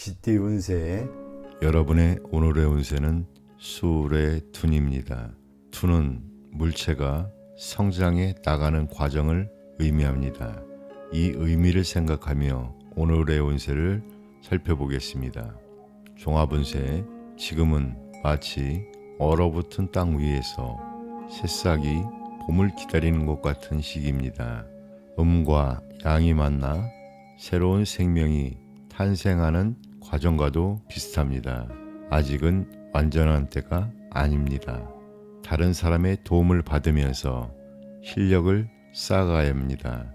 GT 운세. 여러분의 오늘의 운세는 수의 둔입니다. 둔은 물체가 성장해 나가는 과정을 의미합니다. 이 의미를 생각하며 오늘의 운세를 살펴보겠습니다. 종합운세. 지금은 마치 얼어붙은 땅 위에서 새싹이 봄을 기다리는 것 같은 시기입니다. 음과 양이 만나 새로운 생명이 탄생하는 과정과도 비슷합니다. 아직은 완전한 때가 아닙니다. 다른 사람의 도움을 받으면서 실력을 쌓아가야 합니다.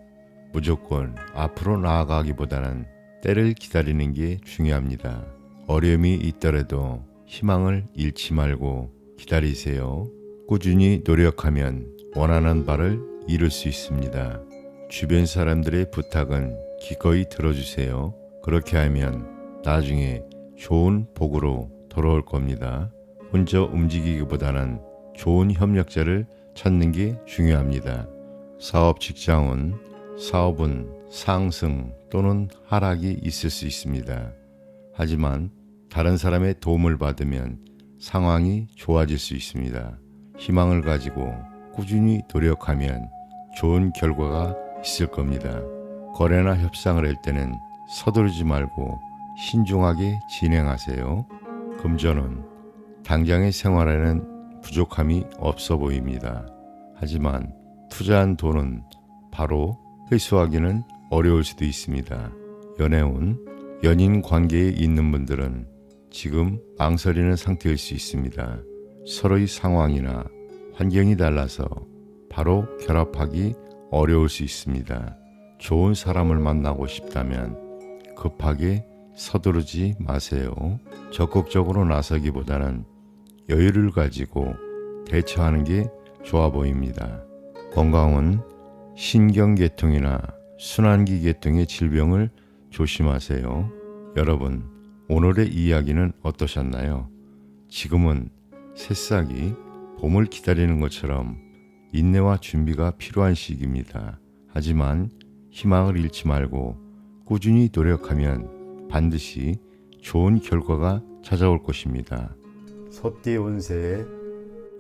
무조건 앞으로 나아가기보다는 때를 기다리는 게 중요합니다. 어려움이 있더라도 희망을 잃지 말고 기다리세요. 꾸준히 노력하면 원하는 바를 이룰 수 있습니다. 주변 사람들의 부탁은 기꺼이 들어주세요. 그렇게 하면 나중에 좋은 복으로 돌아올 겁니다. 혼자 움직이기보다는 좋은 협력자를 찾는 게 중요합니다. 사업 직장은 사업은 상승 또는 하락이 있을 수 있습니다. 하지만 다른 사람의 도움을 받으면 상황이 좋아질 수 있습니다. 희망을 가지고 꾸준히 노력하면 좋은 결과가 있을 겁니다. 거래나 협상을 할 때는 서두르지 말고 신중하게 진행하세요. 금전은 당장의 생활에는 부족함이 없어 보입니다. 하지만 투자한 돈은 바로 회수하기는 어려울 수도 있습니다. 연애운. 연인 관계에 있는 분들은 지금 망설이는 상태일 수 있습니다. 서로의 상황이나 환경이 달라서 바로 결합하기 어려울 수 있습니다. 좋은 사람을 만나고 싶다면 급하게 서두르지 마세요. 적극적으로 나서기보다는 여유를 가지고 대처하는 게 좋아 보입니다. 건강은 신경계통이나 순환기 계통의 질병을 조심하세요. 여러분, 오늘의 이야기는 어떠셨나요? 지금은 새싹이 봄을 기다리는 것처럼 인내와 준비가 필요한 시기입니다. 하지만 희망을 잃지 말고 꾸준히 노력하면 반드시 좋은 결과가 찾아올 것입니다. 소띠 운세.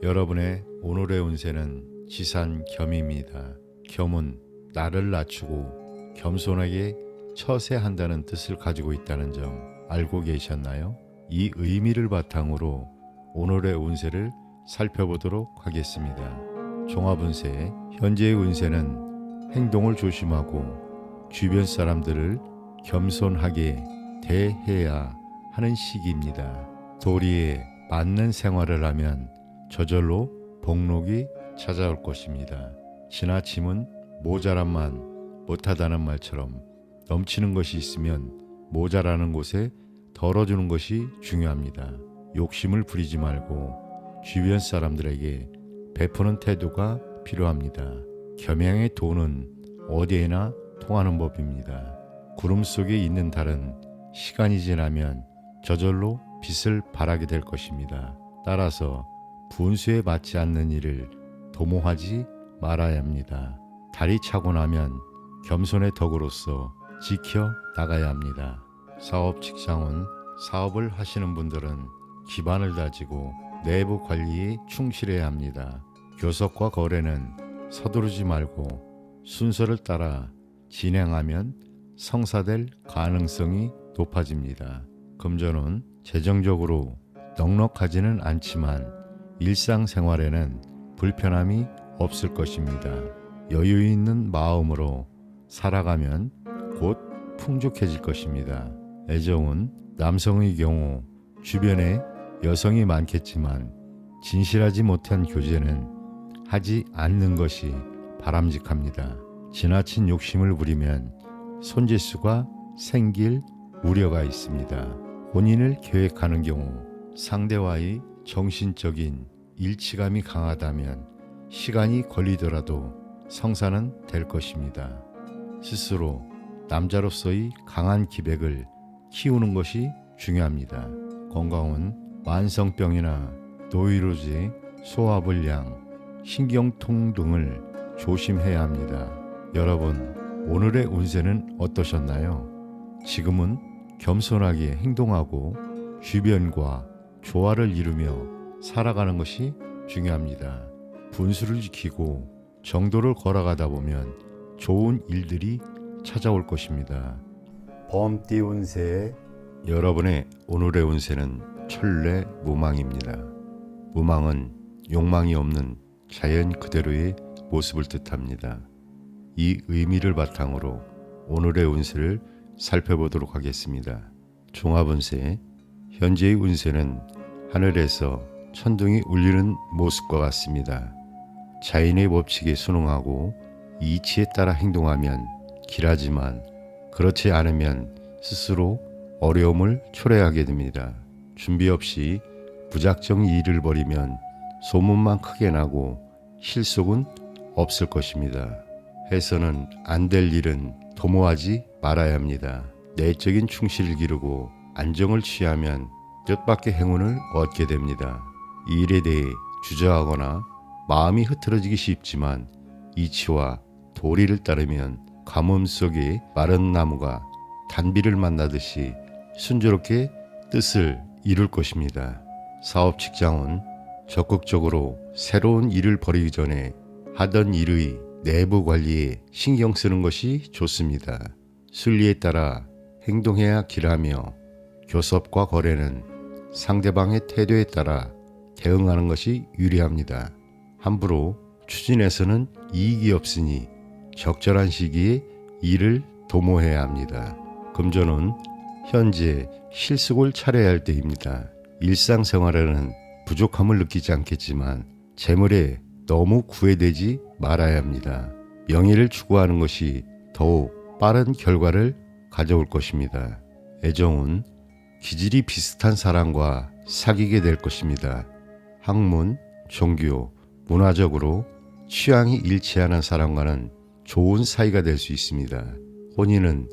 여러분의 오늘의 운세는 지산겸입니다. 겸은 나를 낮추고 겸손하게 처세한다는 뜻을 가지고 있다는 점 알고 계셨나요? 이 의미를 바탕으로 오늘의 운세를 살펴보도록 하겠습니다. 종합운세. 현재의 운세는 행동을 조심하고 주변 사람들을 겸손하게 대해야 하는 시기입니다. 도리에 맞는 생활을 하면 저절로 복록이 찾아올 것입니다. 지나침은 모자란만 못하다는 말처럼 넘치는 것이 있으면 모자라는 곳에 덜어주는 것이 중요합니다. 욕심을 부리지 말고 주변 사람들에게 베푸는 태도가 필요합니다. 겸양의 도는 어디에나 통하는 법입니다. 구름 속에 있는 달은 시간이 지나면 저절로 빛을 발하게 될 것입니다. 따라서 분수에 맞지 않는 일을 도모하지 말아야 합니다. 달이 차고 나면 겸손의 덕으로서 지켜 나가야 합니다. 사업 직장은 사업을 하시는 분들은 기반을 다지고 내부 관리에 충실해야 합니다. 교섭과 거래는 서두르지 말고 순서를 따라 진행하면 성사될 가능성이 높아집니다. 금전은 재정적으로 넉넉하지는 않지만 일상생활에는 불편함이 없을 것입니다. 여유 있는 마음으로 살아가면 곧 풍족해질 것입니다. 애정은 남성의 경우 주변에 여성이 많겠지만 진실하지 못한 교제는 하지 않는 것이 바람직합니다. 지나친 욕심을 부리면 손재수가 생길 우려가 있습니다. 혼인을 계획하는 경우 상대와의 정신적인 일치감이 강하다면 시간이 걸리더라도 성사는 될 것입니다. 스스로 남자로서의 강한 기백을 키우는 것이 중요합니다. 건강은 만성병이나 노이로제, 소화불량, 신경통 등을 조심해야 합니다. 여러분, 오늘의 운세는 어떠셨나요? 지금은 겸손하게 행동하고 주변과 조화를 이루며 살아가는 것이 중요합니다. 분수를 지키고 정도를 걸어가다 보면 좋은 일들이 찾아올 것입니다. 범띠 운세 여러분의 오늘의 운세는 천례 무망입니다. 무망은 욕망이 없는 자연 그대로의 모습을 뜻합니다. 이 의미를 바탕으로 오늘의 운세를 살펴보도록 하겠습니다. 종합운세, 현재의 운세는 하늘에서 천둥이 울리는 모습과 같습니다. 자연의 법칙에 순응하고 이치에 따라 행동하면 길하지만 그렇지 않으면 스스로 어려움을 초래하게 됩니다. 준비 없이 무작정 일을 벌이면 소문만 크게 나고 실속은 없을 것입니다. 해서는 안 될 일은 도모하지 말아야 합니다. 내적인 충실을 기르고 안정을 취하면 뜻밖의 행운을 얻게 됩니다. 이 일에 대해 주저하거나 마음이 흐트러지기 쉽지만 이치와 도리를 따르면 가뭄 속에 마른 나무가 단비를 만나듯이 순조롭게 뜻을 이룰 것입니다. 사업 직장은 적극적으로 새로운 일을 벌이기 전에 하던 일의 내부 관리에 신경 쓰는 것이 좋습니다. 순리에 따라 행동해야 길하며 교섭과 거래는 상대방의 태도에 따라 대응하는 것이 유리합니다. 함부로 추진해서는 이익이 없으니 적절한 시기에 일을 도모해야 합니다. 금전은 현재 실속을 차려야 할 때입니다. 일상생활에는 부족함을 느끼지 않겠지만 재물에 너무 구애되지 말아야 합니다. 명예를 추구하는 것이 더욱 빠른 결과를 가져올 것입니다. 애정은 기질이 비슷한 사람과 사귀게 될 것입니다. 학문, 종교, 문화적으로 취향이 일치하는 사람과는 좋은 사이가 될 수 있습니다. 혼인은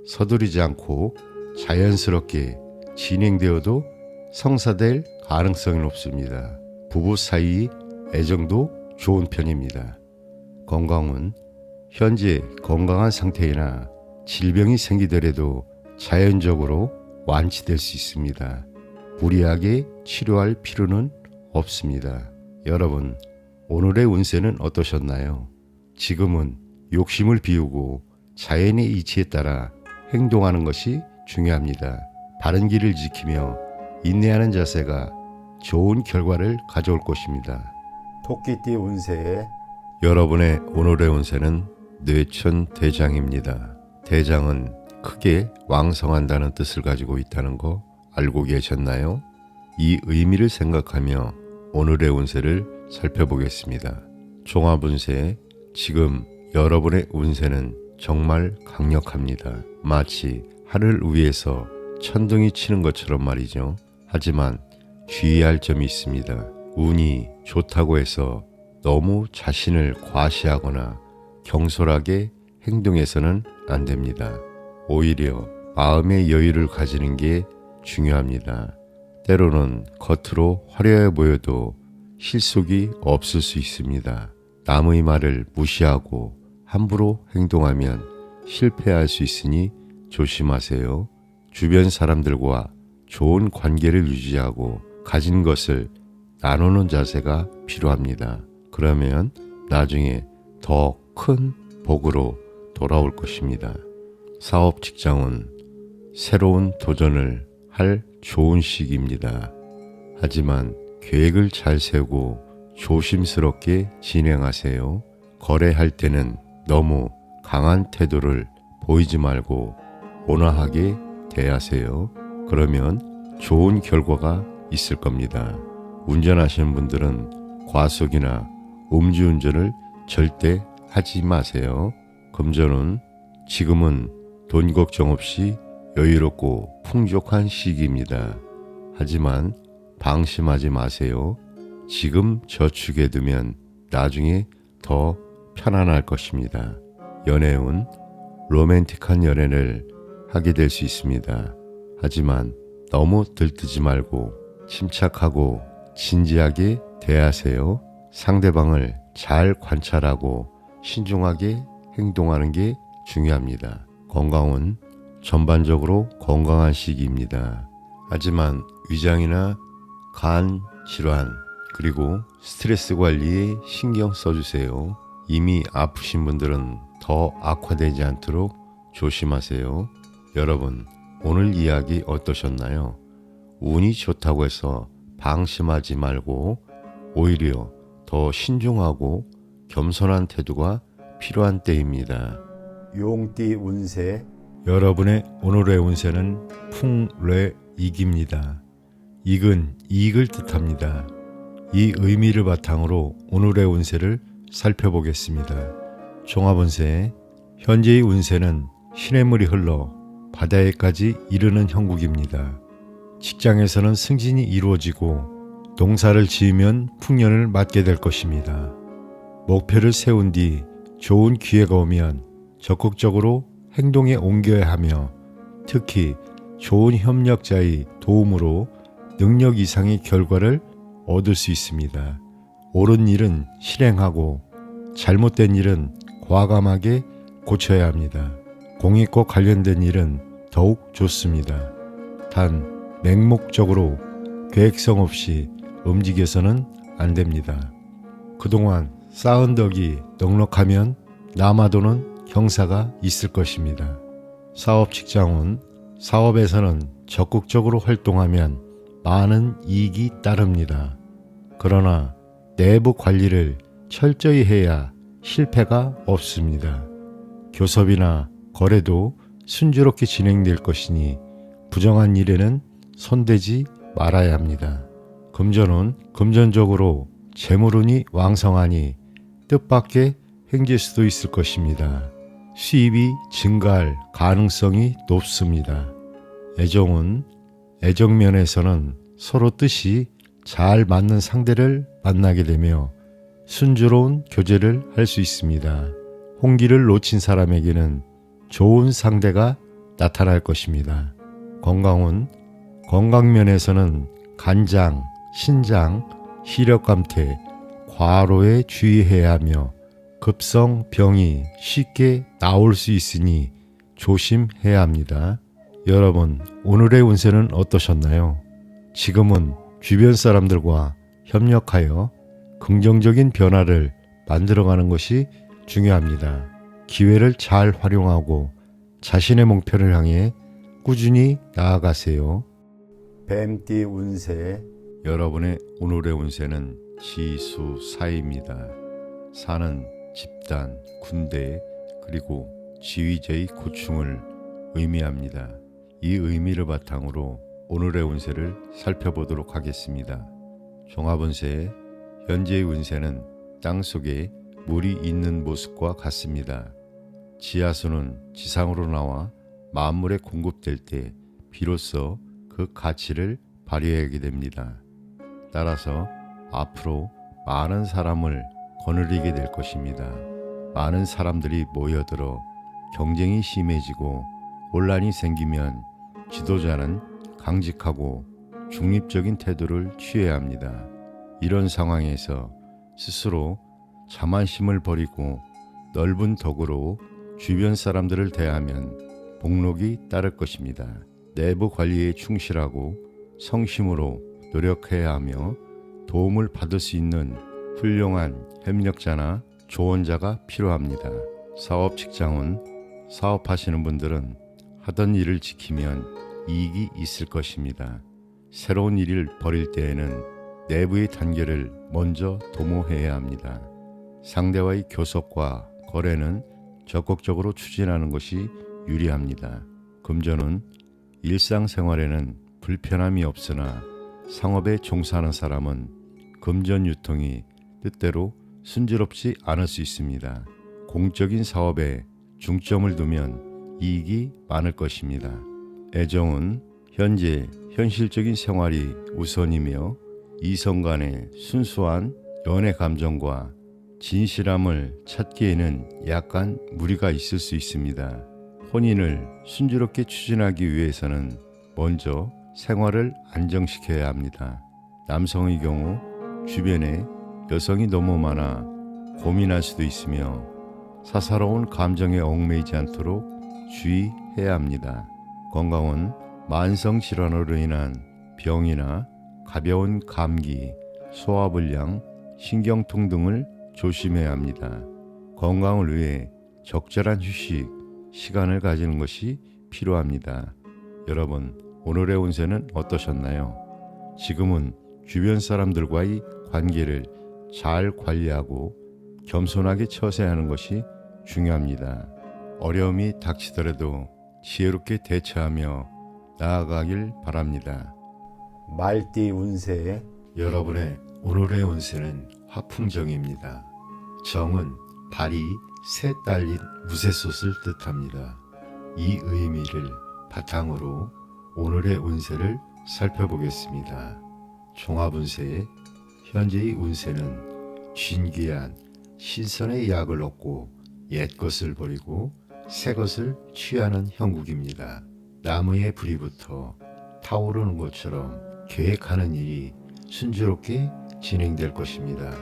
서두르지 않고 자연스럽게 진행되어도 성사될 가능성이 높습니다. 부부 사이 애정도 좋은 편입니다. 건강은 현재 건강한 상태이나 질병이 생기더라도 자연적으로 완치될 수 있습니다. 무리하게 치료할 필요는 없습니다. 여러분, 오늘의 운세는 어떠셨나요? 지금은 욕심을 비우고 자연의 이치에 따라 행동하는 것이 중요합니다. 바른 길을 지키며 인내하는 자세가 좋은 결과를 가져올 것입니다. 토끼띠 운세 여러분의 오늘의 운세는 뇌천 대장입니다. 대장은 크게 왕성한다는 뜻을 가지고 있다는 거 알고 계셨나요? 이 의미를 생각하며 오늘의 운세를 살펴보겠습니다. 종합운세, 지금 여러분의 운세는 정말 강력합니다. 마치 하늘 위에서 천둥이 치는 것처럼 말이죠. 하지만 주의할 점이 있습니다. 운이 좋다고 해서 너무 자신을 과시하거나 경솔하게 행동해서는 안 됩니다. 오히려 마음의 여유를 가지는 게 중요합니다. 때로는 겉으로 화려해 보여도 실속이 없을 수 있습니다. 남의 말을 무시하고 함부로 행동하면 실패할 수 있으니 조심하세요. 주변 사람들과 좋은 관계를 유지하고 가진 것을 나누는 자세가 필요합니다. 그러면 나중에 더 큰 복으로 돌아올 것입니다. 사업 직장은 새로운 도전을 할 좋은 시기입니다. 하지만 계획을 잘 세우고 조심스럽게 진행하세요. 거래할 때는 너무 강한 태도를 보이지 말고 온화하게 대하세요. 그러면 좋은 결과가 있을 겁니다. 운전하시는 분들은 과속이나 음주운전을 절대 하지 마세요. 금전은 지금은 돈 걱정 없이 여유롭고 풍족한 시기입니다. 하지만 방심하지 마세요. 지금 저축해 두면 나중에 더 편안할 것입니다. 연애운 로맨틱한 연애를 하게 될 수 있습니다. 하지만 너무 들뜨지 말고 침착하고 진지하게 대하세요. 상대방을 잘 관찰하고 신중하게 행동하는 게 중요합니다. 건강은 전반적으로 건강한 시기입니다. 하지만 위장이나 간 질환 그리고 스트레스 관리에 신경 써주세요. 이미 아프신 분들은 더 악화되지 않도록 조심하세요. 여러분, 오늘 이야기 어떠셨나요? 운이 좋다고 해서 방심하지 말고 오히려 더 신중하고 겸손한 태도가 필요한 때입니다. 용띠 운세 여러분의 오늘의 운세는 풍뢰익입니다. 익은 이익을 뜻합니다. 이 의미를 바탕으로 오늘의 운세를 살펴보겠습니다. 종합운세, 현재의 운세는 시냇물이 흘러 바다에까지 이르는 형국입니다. 직장에서는 승진이 이루어지고 농사를 지으면 풍년을 맞게 될 것입니다. 목표를 세운 뒤 좋은 기회가 오면 적극적으로 행동에 옮겨야 하며 특히 좋은 협력자의 도움으로 능력 이상의 결과를 얻을 수 있습니다. 옳은 일은 실행하고 잘못된 일은 과감하게 고쳐야 합니다. 공익과 관련된 일은 더욱 좋습니다. 단 맹목적으로 계획성 없이 움직여서는 안 됩니다. 그동안 쌓은 덕이 넉넉하면 남아도는 경사가 있을 것입니다. 사업 직장은 사업에서는 적극적으로 활동하면 많은 이익이 따릅니다. 그러나 내부 관리를 철저히 해야 실패가 없습니다. 교섭이나 거래도 순조롭게 진행될 것이니 부정한 일에는 손대지 말아야 합니다. 금전은 금전적으로 재물운이 왕성하니 뜻밖의 행재수도 있을 것입니다. 수입이 증가할 가능성이 높습니다. 애정은 애정면에서는 서로 뜻이 잘 맞는 상대를 만나게 되며 순조로운 교제를 할 수 있습니다. 홍기를 놓친 사람에게는 좋은 상대가 나타날 것입니다. 건강은 건강면에서는 간장, 신장, 시력감퇴, 과로에 주의해야 하며 급성병이 쉽게 나올 수 있으니 조심해야 합니다. 여러분, 오늘의 운세는 어떠셨나요? 지금은 주변 사람들과 협력하여 긍정적인 변화를 만들어가는 것이 중요합니다. 기회를 잘 활용하고 자신의 목표를 향해 꾸준히 나아가세요. 뱀띠 운세 여러분의 오늘의 운세는 지수사입니다. 사는 집단, 군대, 그리고 지휘자의 고충을 의미합니다. 이 의미를 바탕으로 오늘의 운세를 살펴보도록 하겠습니다. 종합운세, 현재의 운세는 땅속에 물이 있는 모습과 같습니다. 지하수는 지상으로 나와 만물에 공급될 때 비로소 그 가치를 발휘하게 됩니다. 따라서 앞으로 많은 사람을 거느리게 될 것입니다. 많은 사람들이 모여들어 경쟁이 심해지고 혼란이 생기면 지도자는 강직하고 중립적인 태도를 취해야 합니다. 이런 상황에서 스스로 자만심을 버리고 넓은 덕으로 주변 사람들을 대하면 복록이 따를 것입니다. 내부 관리에 충실하고 성심으로 노력해야 하며 도움을 받을 수 있는 훌륭한 협력자나 조언자가 필요합니다. 사업 직장은 사업하시는 분들은 하던 일을 지키면 이익이 있을 것입니다. 새로운 일을 벌일 때에는 내부의 단계를 먼저 도모해야 합니다. 상대와의 교섭과 거래는 적극적으로 추진하는 것이 유리합니다. 금전은 일상생활에는 불편함이 없으나 상업에 종사하는 사람은 금전 유통이 뜻대로 순조롭지 않을 수 있습니다. 공적인 사업에 중점을 두면 이익이 많을 것입니다. 애정은 현재 현실적인 생활이 우선이며 이성 간의 순수한 연애 감정과 진실함을 찾기에는 약간 무리가 있을 수 있습니다. 혼인을 순조롭게 추진하기 위해서는 먼저 생활을 안정시켜야 합니다. 남성의 경우 주변에 여성이 너무 많아 고민할 수도 있으며 사사로운 감정에 얽매이지 않도록 주의해야 합니다. 건강은 만성 질환으로 인한 병이나 가벼운 감기, 소화불량, 신경통 등을 조심해야 합니다. 건강을 위해 적절한 휴식, 시간을 가지는 것이 필요합니다. 여러분, 오늘의 운세는 어떠셨나요? 지금은 주변 사람들과의 관계를 잘 관리하고 겸손하게 처세하는 것이 중요합니다. 어려움이 닥치더라도 지혜롭게 대처하며 나아가길 바랍니다. 말띠 운세. 여러분의 오늘의 운세는 화풍정입니다. 정은 발이 새 딸린 무쇠솥을 뜻합니다. 이 의미를 바탕으로 오늘의 운세를 살펴보겠습니다. 종합운세의 현재의 운세는 진귀한 신선의 약을 얻고 옛 것을 버리고 새 것을 취하는 형국입니다. 나무에 불이 붙어 타오르는 것처럼 계획하는 일이 순조롭게 진행될 것입니다.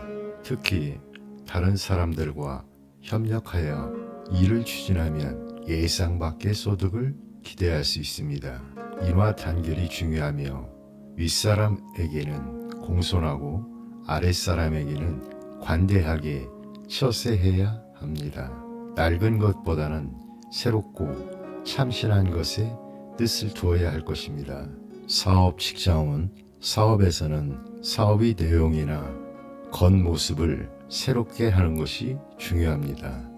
특히 다른 사람들과 협력하여 일을 추진하면 예상 밖의 소득을 기대할 수 있습니다. 인화 단결이 중요하며 윗사람에게는 공손하고 아랫사람에게는 관대하게 처세해야 합니다. 낡은 것보다는 새롭고 참신한 것에 뜻을 두어야 할 것입니다. 사업 직장은 사업에서는 사업의 내용이나 겉모습을 새롭게 하는 것이 중요합니다.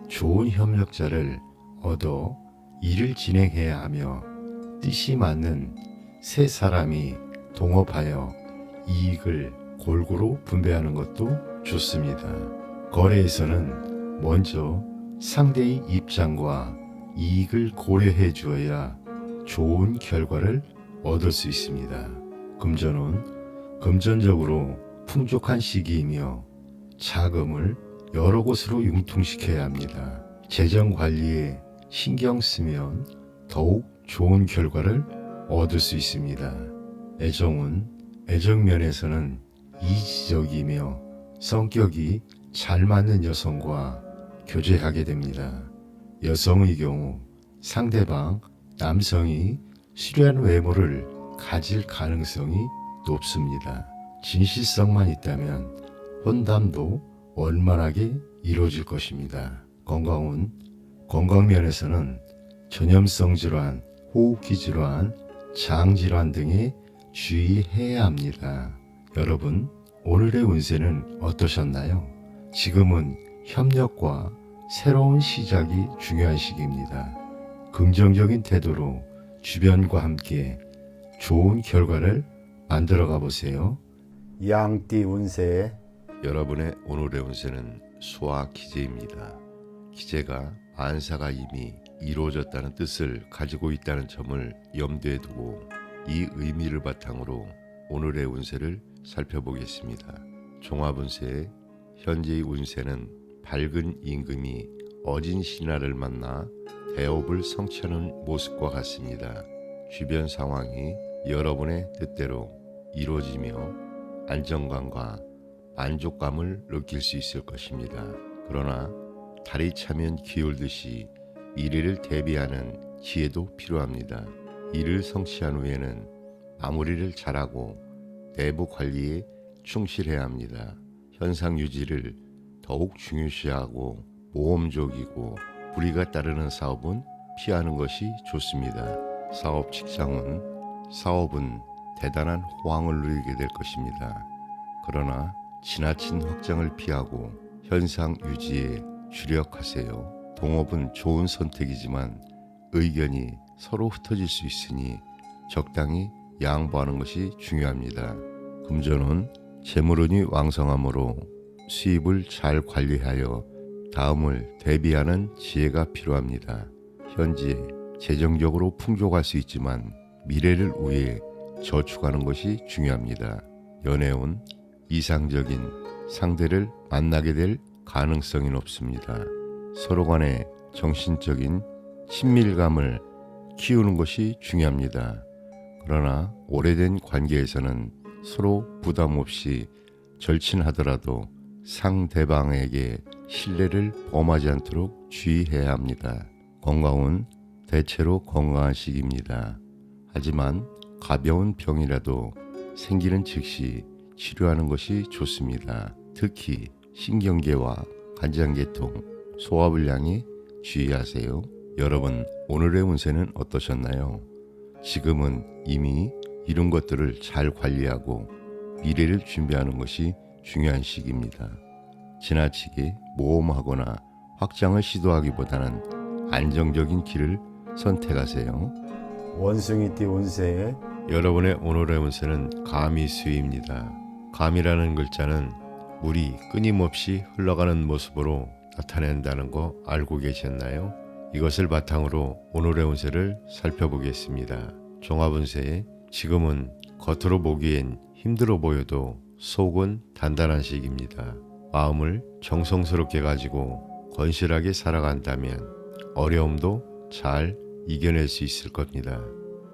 좋은 협력자를 얻어 일을 진행해야 하며 뜻이 맞는 세 사람이 동업하여 이익을 골고루 분배하는 것도 좋습니다. 거래에서는 먼저 상대의 입장과 이익을 고려해 주어야 좋은 결과를 얻을 수 있습니다. 금전은 금전적으로 풍족한 시기이며 자금을 여러 곳으로 융통시켜야 합니다. 재정 관리에 신경 쓰면 더욱 좋은 결과를 얻을 수 있습니다. 애정은 애정면에서는 이지적이며 성격이 잘 맞는 여성과 교제하게 됩니다. 여성의 경우 상대방 남성이 수려한 외모를 가질 가능성이 높습니다. 진실성만 있다면 혼담도 원만하게 이루어질 것입니다. 건강은 건강면에서는 전염성 질환, 호흡기 질환, 장 질환 등에 주의해야 합니다. 여러분, 오늘의 운세는 어떠셨나요? 지금은 협력과 새로운 시작이 중요한 시기입니다. 긍정적인 태도로 주변과 함께 좋은 결과를 만들어가 보세요. 양띠 운세. 여러분의 오늘의 운세는 수화 기재입니다. 기재가 안사가 이미 이루어졌다는 뜻을 가지고 있다는 점을 염두에 두고 이 의미를 바탕으로 오늘의 운세를 살펴보겠습니다. 종합운세의 현재의 운세는 밝은 임금이 어진 신하를 만나 대업을 성취하는 모습과 같습니다. 주변 상황이 여러분의 뜻대로 이루어지며 안정감과 만족감을 느낄 수 있을 것입니다. 그러나 달이 차면 기울듯이 미래를 대비하는 지혜도 필요합니다. 일을 성취한 후에는 마무리를 잘하고 내부 관리에 충실해야 합니다. 현상 유지를 더욱 중요시하고 모험적이고 불이가 따르는 사업은 피하는 것이 좋습니다. 사업 직장은 사업은 대단한 호황을 누리게 될 것입니다. 그러나 지나친 확장을 피하고 현상 유지에 주력하세요. 동업은 좋은 선택이지만 의견이 서로 흩어질 수 있으니 적당히 양보하는 것이 중요합니다. 금전은 재물운이 왕성하므로 수입을 잘 관리하여 다음을 대비하는 지혜가 필요합니다. 현재 재정적으로 풍족할 수 있지만 미래를 위해 저축하는 것이 중요합니다. 연애운 이상적인 상대를 만나게 될 가능성이 높습니다. 서로 간의 정신적인 친밀감을 키우는 것이 중요합니다. 그러나 오래된 관계에서는 서로 부담 없이 절친하더라도 상대방에게 신뢰를 범하지 않도록 주의해야 합니다. 건강은 대체로 건강한 시기입니다. 하지만 가벼운 병이라도 생기는 즉시 치료하는 것이 좋습니다. 특히 신경계와 간장계통, 소화불량에 주의하세요. 여러분, 오늘의 운세는 어떠셨나요? 지금은 이미 이룬 것들을 잘 관리하고 미래를 준비하는 것이 중요한 시기입니다. 지나치게 모험하거나 확장을 시도하기보다는 안정적인 길을 선택하세요. 원숭이띠 운세 여러분의 오늘의 운세는 가미수입니다. 가미라는 글자는 물이 끊임없이 흘러가는 모습으로 나타낸다는 거 알고 계셨나요? 이것을 바탕으로 오늘의 운세를 살펴보겠습니다. 종합운세, 지금은 겉으로 보기엔 힘들어 보여도 속은 단단한 시기입니다. 마음을 정성스럽게 가지고 건실하게 살아간다면 어려움도 잘 이겨낼 수 있을 겁니다.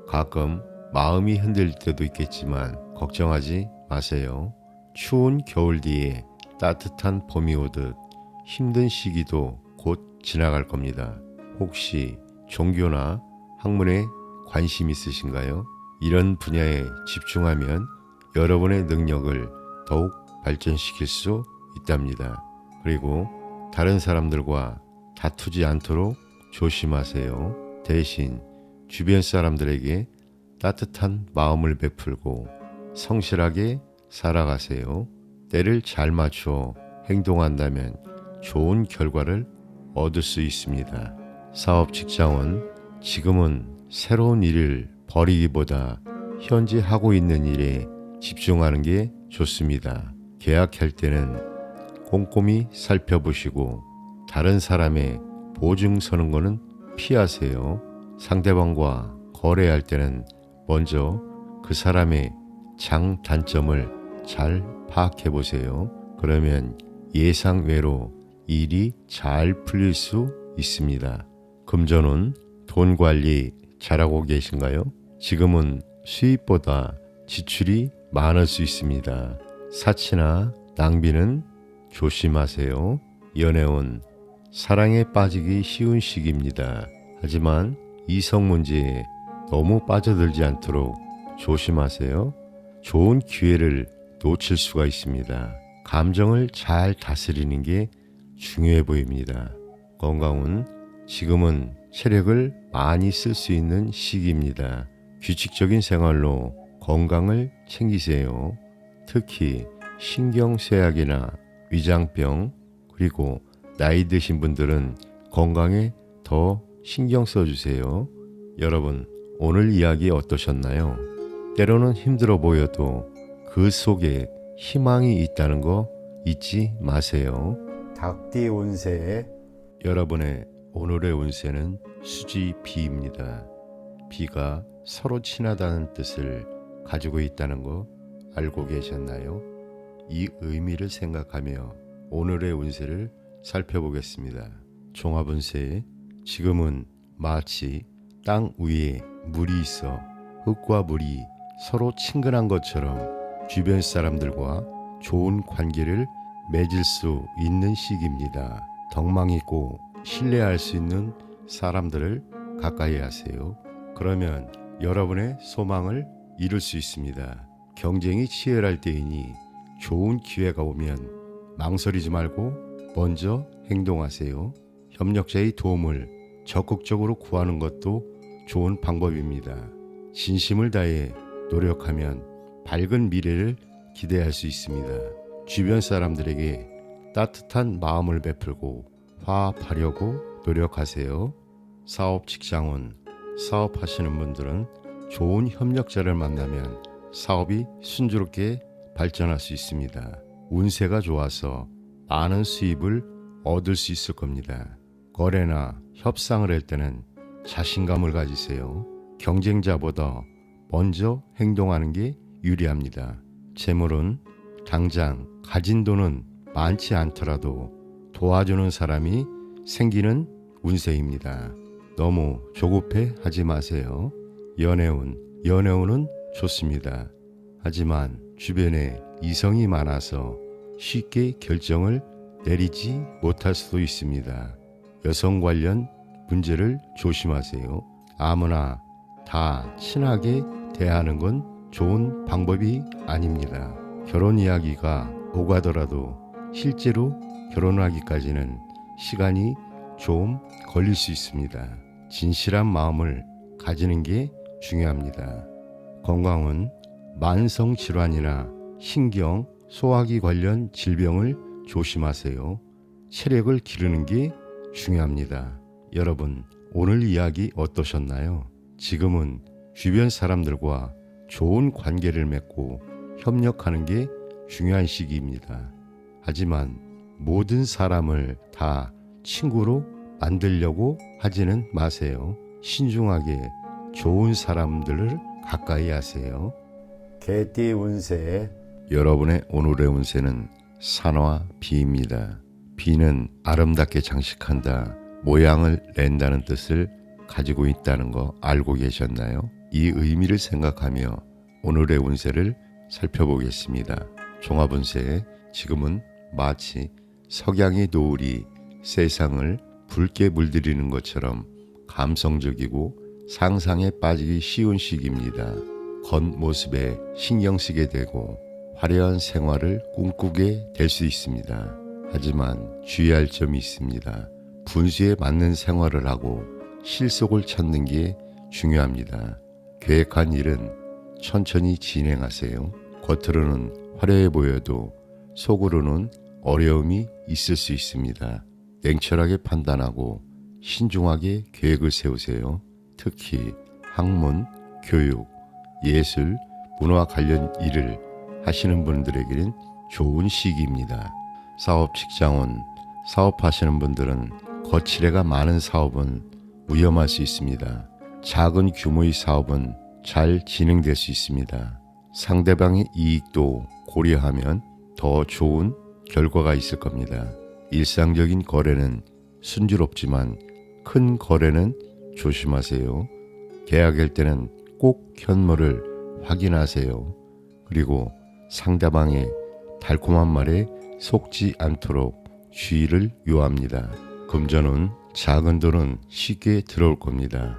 가끔 마음이 흔들릴 때도 있겠지만 걱정하지 마세요. 추운 겨울 뒤에 따뜻한 봄이 오듯 힘든 시기도 곧 지나갈 겁니다. 혹시 종교나 학문에 관심 있으신가요? 이런 분야에 집중하면 여러분의 능력을 더욱 발전시킬 수 있답니다. 그리고 다른 사람들과 다투지 않도록 조심하세요. 대신 주변 사람들에게 따뜻한 마음을 베풀고 성실하게 살아가세요. 때를 잘 맞춰 행동한다면 좋은 결과를 얻을 수 있습니다. 사업 직장은 지금은 새로운 일을 벌이기보다 현재 하고 있는 일에 집중하는 게 좋습니다. 계약할 때는 꼼꼼히 살펴보시고 다른 사람의 보증 서는 거는 피하세요. 상대방과 거래할 때는 먼저 그 사람의 장단점을 잘 파악해 보세요. 그러면 예상 외로 일이 잘 풀릴 수 있습니다. 금전운, 돈 관리 잘하고 계신가요? 지금은 수입보다 지출이 많을 수 있습니다. 사치나 낭비는 조심하세요. 연애운, 사랑에 빠지기 쉬운 시기입니다. 하지만 이성 문제에 너무 빠져들지 않도록 조심하세요. 좋은 기회를 놓칠 수가 있습니다. 감정을 잘 다스리는 게 중요해 보입니다. 건강은 지금은 체력을 많이 쓸 수 있는 시기입니다. 규칙적인 생활로 건강을 챙기세요. 특히 신경쇠약이나 위장병, 그리고 나이 드신 분들은 건강에 더 신경 써주세요. 여러분, 오늘 이야기 어떠셨나요? 때로는 힘들어 보여도 그 속에 희망이 있다는 거 잊지 마세요. 닭띠 운세 여러분의 오늘의 운세는 수지 비입니다. 비가 서로 친하다는 뜻을 가지고 있다는 거 알고 계셨나요? 이 의미를 생각하며 오늘의 운세를 살펴보겠습니다. 종합운세, 지금은 마치 땅 위에 물이 있어 흙과 물이 서로 친근한 것처럼 주변 사람들과 좋은 관계를 맺을 수 있는 시기입니다. 덕망 있고 신뢰할 수 있는 사람들을 가까이 하세요. 그러면 여러분의 소망을 이룰 수 있습니다. 경쟁이 치열할 때이니 좋은 기회가 오면 망설이지 말고 먼저 행동하세요. 협력자의 도움을 적극적으로 구하는 것도 좋은 방법입니다. 진심을 다해 노력하면 밝은 미래를 기대할 수 있습니다. 주변 사람들에게 따뜻한 마음을 베풀고 화합하려고 노력하세요. 사업 직장운, 사업하시는 분들은 좋은 협력자를 만나면 사업이 순조롭게 발전할 수 있습니다. 운세가 좋아서 많은 수입을 얻을 수 있을 겁니다. 거래나 협상을 할 때는 자신감을 가지세요. 경쟁자보다 먼저 행동하는 게 유리합니다. 재물은 당장 가진 돈은 많지 않더라도 도와주는 사람이 생기는 운세입니다. 너무 조급해 하지 마세요. 연애운은 좋습니다. 하지만 주변에 이성이 많아서 쉽게 결정을 내리지 못할 수도 있습니다. 여성 관련 문제를 조심하세요. 아무나 다 친하게 대하는 건 좋은 방법이 아닙니다. 결혼 이야기가 오가더라도 실제로 결혼하기까지는 시간이 좀 걸릴 수 있습니다. 진실한 마음을 가지는 게 중요합니다. 건강은 만성 질환이나 신경, 소화기 관련 질병을 조심하세요. 체력을 기르는 게 중요합니다. 여러분, 오늘 이야기 어떠셨나요? 지금은 주변 사람들과 좋은 관계를 맺고 협력하는 게 중요한 시기입니다. 하지만 모든 사람을 다 친구로 만들려고 하지는 마세요. 신중하게 좋은 사람들을 가까이 하세요. 개띠 운세 여러분의 오늘의 운세는 산화 비입니다. 비는 아름답게 장식한다, 모양을 낸다는 뜻을 가지고 있다는 거 알고 계셨나요? 이 의미를 생각하며 오늘의 운세를 살펴보겠습니다. 종합운세, 지금은 마치 석양의 노을이 세상을 붉게 물들이는 것처럼 감성적이고 상상에 빠지기 쉬운 시기입니다. 겉모습에 신경 쓰게 되고 화려한 생활을 꿈꾸게 될 수 있습니다. 하지만 주의할 점이 있습니다. 분수에 맞는 생활을 하고 실속을 찾는 게 중요합니다. 계획한 일은 천천히 진행하세요. 겉으로는 화려해 보여도 속으로는 어려움이 있을 수 있습니다. 냉철하게 판단하고 신중하게 계획을 세우세요. 특히 학문, 교육, 예술, 문화 관련 일을 하시는 분들에게는 좋은 시기입니다. 사업 직장원, 사업하시는 분들은 거칠애가 많은 사업은 위험할 수 있습니다. 작은 규모의 사업은 잘 진행될 수 있습니다. 상대방의 이익도 고려하면 더 좋은 결과가 있을 겁니다. 일상적인 거래는 순조롭지만 큰 거래는 조심하세요. 계약할 때는 꼭 현물을 확인하세요. 그리고 상대방의 달콤한 말에 속지 않도록 주의를 요합니다. 금전은 작은 돈은 쉽게 들어올 겁니다.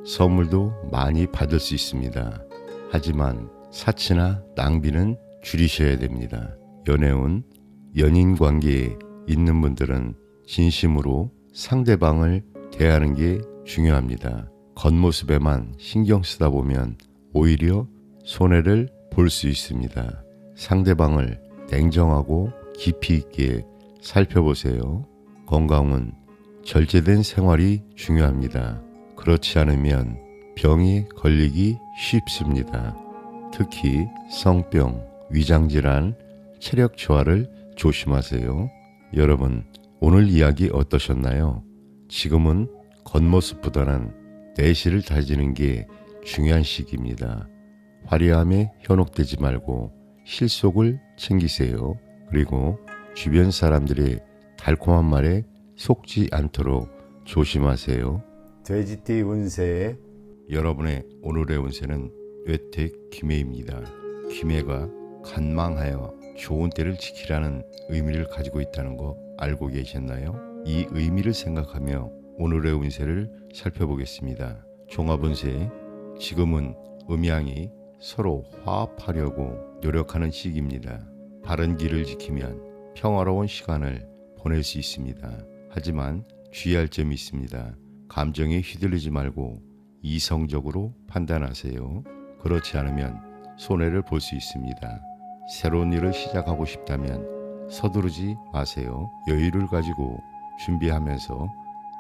선물도 많이 받을 수 있습니다. 하지만 사치나 낭비는 줄이셔야 됩니다. 연애운, 연인 관계에 있는 분들은 진심으로 상대방을 대하는 게 중요합니다. 겉모습에만 신경 쓰다 보면 오히려 손해를 볼 수 있습니다. 상대방을 냉정하고 깊이 있게 살펴보세요. 건강은 절제된 생활이 중요합니다. 그렇지 않으면 병에 걸리기 쉽습니다. 특히 성병, 위장질환, 체력 저하를 조심하세요. 여러분, 오늘 이야기 어떠셨나요? 지금은 겉모습보다는 내실을 다지는 게 중요한 시기입니다. 화려함에 현혹되지 말고 실속을 챙기세요. 그리고 주변 사람들의 달콤한 말에 속지 않도록 조심하세요. 돼지띠 운세 여러분의 오늘의 운세는 외택 기매입니다. 기매가 간망하여 좋은 때를 지키라는 의미를 가지고 있다는 거 알고 계셨나요? 이 의미를 생각하며 오늘의 운세를 살펴보겠습니다. 종합운세, 지금은 음양이 서로 화합하려고 노력하는 시기입니다. 바른 길을 지키면 평화로운 시간을 보낼 수 있습니다. 하지만 주의할 점이 있습니다. 감정에 휘둘리지 말고 이성적으로 판단하세요. 그렇지 않으면 손해를 볼 수 있습니다. 새로운 일을 시작하고 싶다면 서두르지 마세요. 여유를 가지고 준비하면서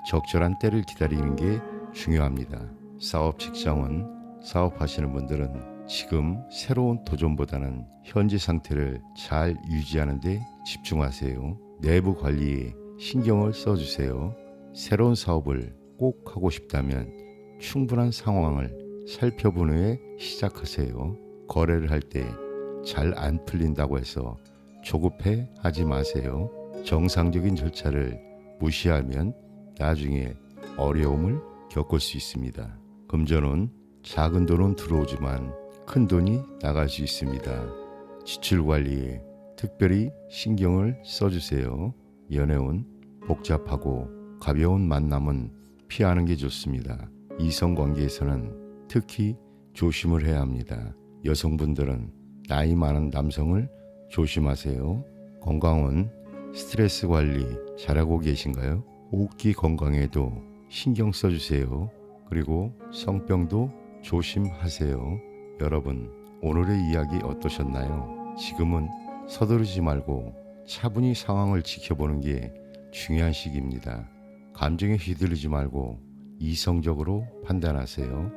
적절한 때를 기다리는 게 중요합니다. 사업 직장은 사업하시는 분들은 지금 새로운 도전보다는 현재 상태를 잘 유지하는 데 집중하세요. 내부 관리에 신경을 써주세요. 새로운 사업을 꼭 하고 싶다면 충분한 상황을 살펴본 후에 시작하세요. 거래를 할 때 잘 안 풀린다고 해서 조급해 하지 마세요. 정상적인 절차를 무시하면 나중에 어려움을 겪을 수 있습니다. 금전은 작은 돈은 들어오지만 큰 돈이 나갈 수 있습니다. 지출 관리에 특별히 신경을 써주세요. 연애운, 복잡하고 가벼운 만남은 피하는 게 좋습니다. 이성관계에서는 특히 조심을 해야 합니다. 여성분들은 나이 많은 남성을 조심하세요. 건강은 스트레스 관리 잘하고 계신가요? 호흡기 건강에도 신경 써주세요. 그리고 성병도 조심하세요. 여러분, 오늘의 이야기 어떠셨나요? 지금은 서두르지 말고 차분히 상황을 지켜보는 게 중요한 시기입니다. 감정에 휘둘리지 말고 이성적으로 판단하세요.